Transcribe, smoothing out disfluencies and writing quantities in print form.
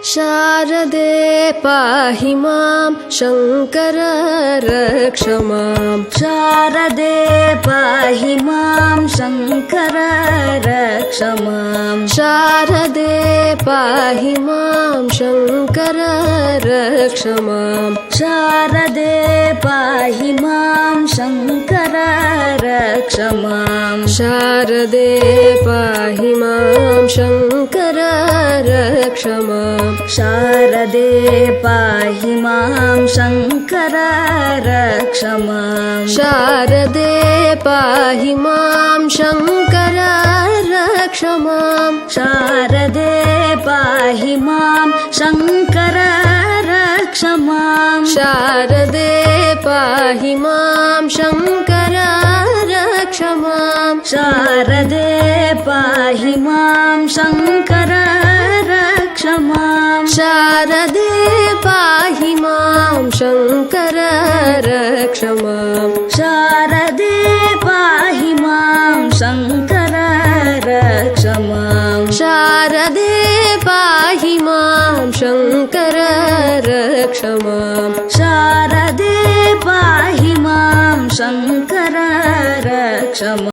शारदे पाहि मां शङ्कर रक्ष मां। शारदे पाहि मां शङ्कर रक्ष मां। शारदे पाहि मां शङ्कर रक्ष मां। शारदे पाहि मां शङ्कर रक्ष मां। शारदे पाहि मां शङ्कर रक्ष मां। शारदे पाहि मां शङ्कर रक्ष मां। शारदे पाहि मां शङ्कर रक्ष मां। शारदे पाहि मां शङ्कर रक्ष मां। शारदे पाहि मां शङ्कर रक्ष मां। शारदे पाहि मां शङ्कर रक्ष मां। शारदे पाहि मां शङ्कर रक्ष मां। शारदे पाहि मां शङ्कर रक्ष मां। शारदे पाहि मां शङ्कर रक्ष मां। शारदे पाहि मां शङ्कर रक्ष मां।